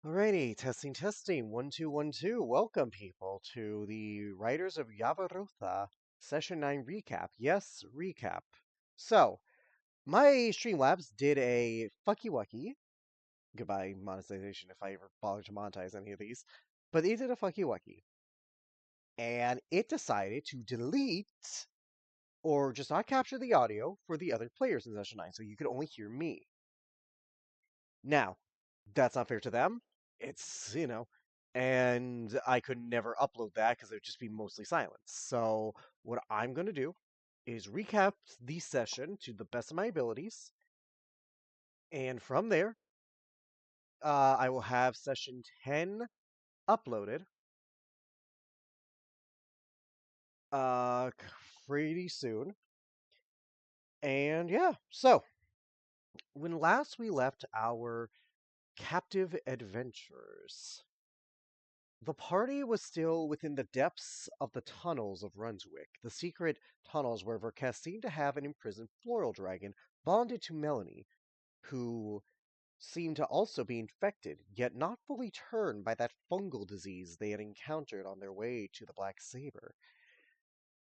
Alrighty, testing, testing. 1212. Welcome, people, to the Writers of Yaverotha Session 9 recap. Yes, recap. So, my Streamlabs did a fucky wucky. Goodbye, monetization, if I ever bother to monetize any of these. But they did a fucky wucky. And it decided to delete or just not capture the audio for the other players in Session 9, so you could only hear me. Now, that's not fair to them. It's, and I could never upload that because it would just be mostly silence. So, what I'm going to do is recap the session to the best of my abilities, and from there, I will have session 10 uploaded uh, pretty soon. And yeah, so when last we left our captive adventurers, the party was still within the depths of the tunnels of Runswick, the secret tunnels where Verkes seemed to have an imprisoned floral dragon bonded to Melanie, who seemed to also be infected, yet not fully turned by that fungal disease they had encountered on their way to the Black Saber.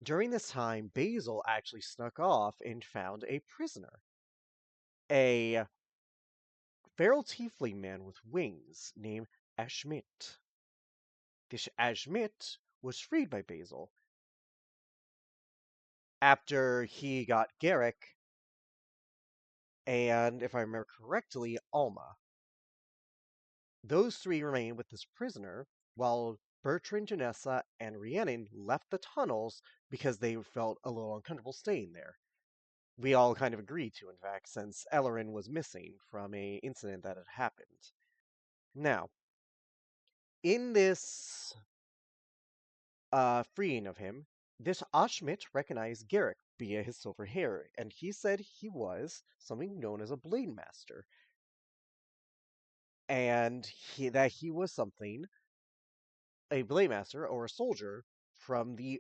During this time, Basil actually snuck off and found a prisoner, a feral tiefling man with wings named Ashmit. This Ashmit was freed by Basil after he got Garrick and, if I remember correctly, Alma. Those three remained with this prisoner, while Bertrand, Janessa, and Rhiannon left the tunnels because they felt a little uncomfortable staying there. We all kind of agreed to, in fact, since Ellerin was missing from a incident that had happened. Now, in this freeing of him, this Ashmit recognized Garrick via his silver hair, and he said he was something known as a blade master, and that he was something a blade master or a soldier from the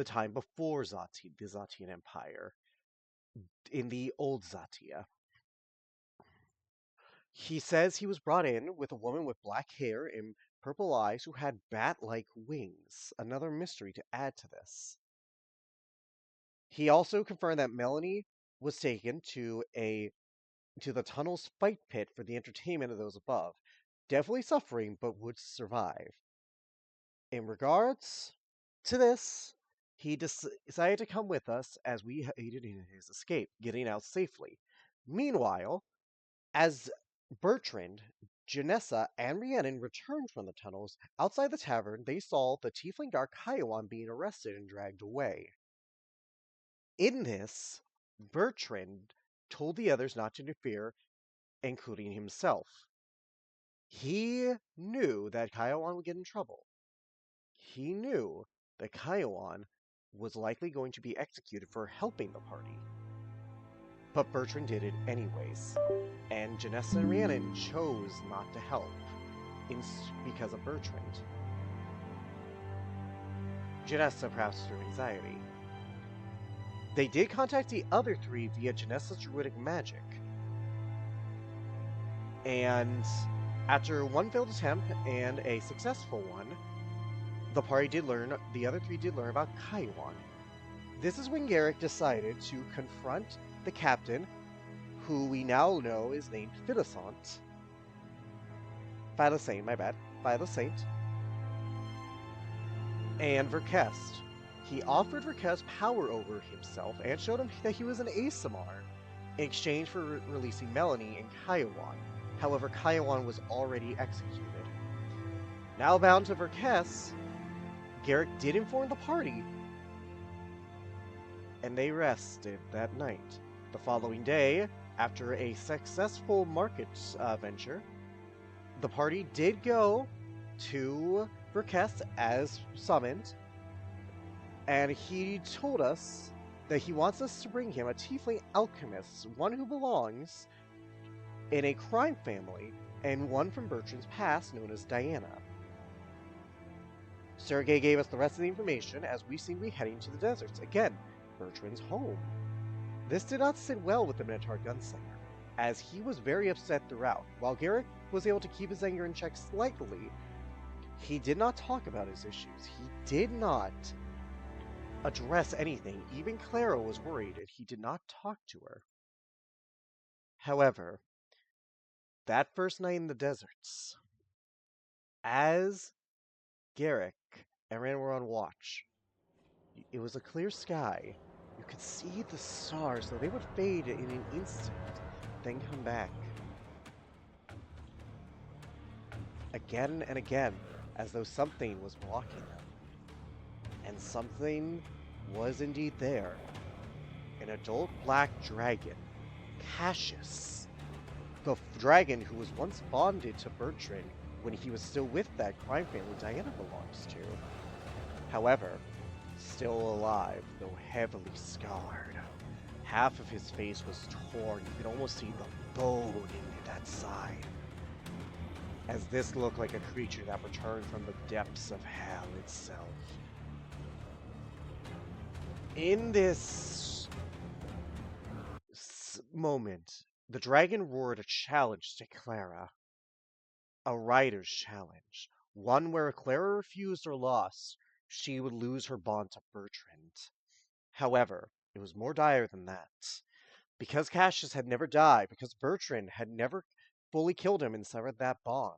time before the Zatian Empire, in the old Zatia. He says he was brought in with a woman with black hair and purple eyes who had bat-like wings, another mystery to add to this. He also confirmed that Melanie was taken to the tunnel's fight pit for the entertainment of those above, definitely suffering but would survive. In regards to this, he decided to come with us as we aided in his escape, getting out safely. Meanwhile, as Bertrand, Janessa, and Rhiannon returned from the tunnels, outside the tavern, they saw the tiefling guard Kaiwan being arrested and dragged away. In this, Bertrand told the others not to interfere, including himself. He knew that Kaiwan would get in trouble. He knew that Kaiwan was likely going to be executed for helping the party. But Bertrand did it anyways, and Janessa and Rhiannon chose not to help because of Bertrand. Janessa perhaps through anxiety. They did contact the other three via Janessa's druidic magic. And after one failed attempt and a successful one, the other three did learn about Kaiwan. This is when Garrick decided to confront the captain, who we now know is named Philosant. Philosant. And Verkest. He offered Verkest power over himself and showed him that he was an Asimar in exchange for releasing Melanie and Kaiwan. However, Kaiwan was already executed. Now bound to Verkest, Garrick did inform the party, and they rested that night. The following day, after a successful market venture, the party did go to Verkest as summoned, and he told us that he wants us to bring him a tiefling alchemist, one who belongs in a crime family, and one from Bertrand's past known as Diana. Sergei gave us the rest of the information as we seem to be heading to the deserts. Again, Bertrand's home. This did not sit well with the Minotaur gunslinger. as he was very upset throughout. While Garrick was able to keep his anger in check slightly, he did not talk about his issues. He did not address anything. Even Clara was worried, and he did not talk to her. However, that first night in the deserts, as Garrick and Ran were on watch, it was a clear sky. You could see the stars, though they would fade in an instant, then come back. Again and again, as though something was blocking them. And something was indeed there. An adult black dragon, Cassius. The dragon who was once bonded to Bertrand when he was still with that crime family Diana belongs to. However, still alive, though heavily scarred. Half of his face was torn. You could almost see the bone in that side. As this looked like a creature that returned from the depths of hell itself. In this moment, the dragon roared a challenge to Clara. A rider's challenge. One where Clara refused or lost, she would lose her bond to Bertrand. However, it was more dire than that. Because Cassius had never died, because Bertrand had never fully killed him and severed that bond,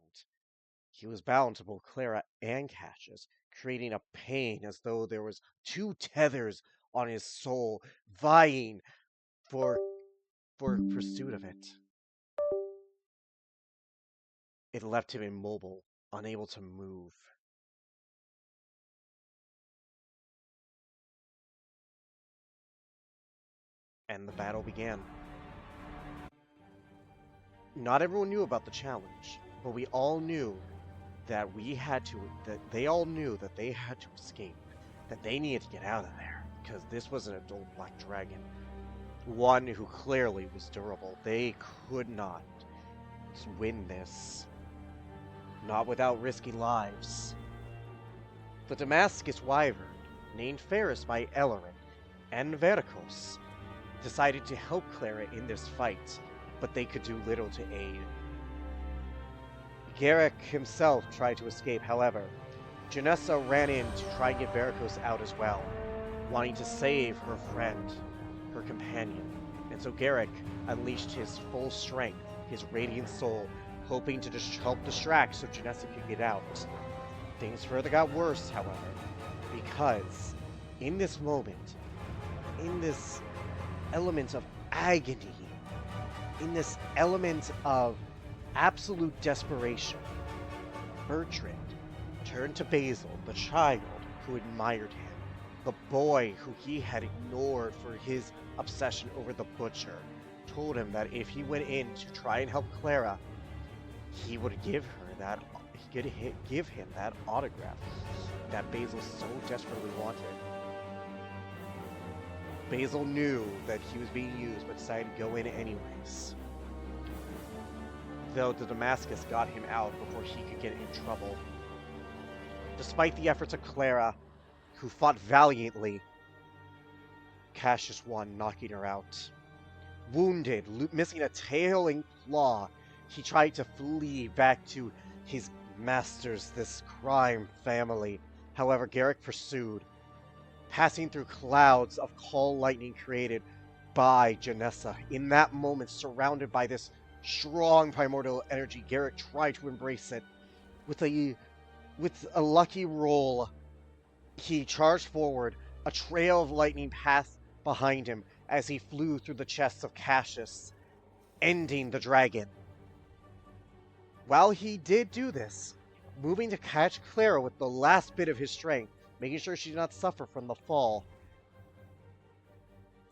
he was bound to both Clara and Cassius, creating a pain as though there was two tethers on his soul, vying for pursuit of it. It left him immobile, unable to move. And the battle began. Not everyone knew about the challenge, but we all knew that they all knew that they had to escape, that they needed to get out of there, because this was an adult black dragon. One who clearly was durable. They could not win this. Not without risking lives. The Damascus Wyvern, named Ferris by Ellerin, and Veracos, decided to help Clara in this fight, but they could do little to aid. Garrick himself tried to escape, however. Janessa ran in to try and get Veracos out as well, wanting to save her friend, her companion. And so Garrick unleashed his full strength, his radiant soul, hoping to help distract so Janessa could get out. Things further got worse, however, because in this moment, in this element of agony, in this element of absolute desperation, Bertrand turned to Basil, the child who admired him, the boy who he had ignored for his obsession over the butcher, told him that if he went in to try and help Clara, he would give him that autograph that Basil so desperately wanted. Basil knew that he was being used, but decided to go in anyways. Though the Damascus got him out before he could get in trouble. Despite the efforts of Clara, who fought valiantly, Cassius won, knocking her out. Wounded, missing a tail and claw, he tried to flee back to his masters, this crime family. However, Garrick pursued, passing through clouds of call lightning created by Janessa. In that moment, surrounded by this strong primordial energy, Garrick tried to embrace it. With a lucky roll, he charged forward. A trail of lightning passed behind him as he flew through the chests of Cassius, ending the dragon. While he did do this, moving to catch Clara with the last bit of his strength, making sure she did not suffer from the fall,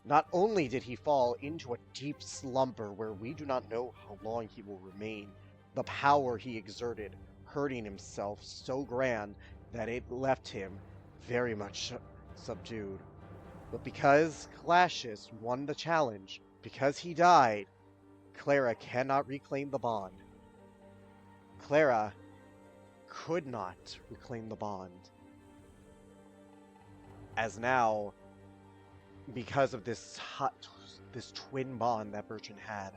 not only did he fall into a deep slumber where we do not know how long he will remain, the power he exerted, hurting himself so grand that it left him very much subdued. But because Cassius won the challenge, because he died, Clara cannot reclaim the bond. Clara could not reclaim the bond. As now, because of this twin bond that Bertrand had,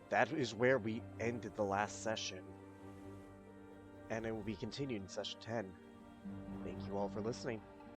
that is where we ended the last session. And it will be continued in session 10. Thank you all for listening.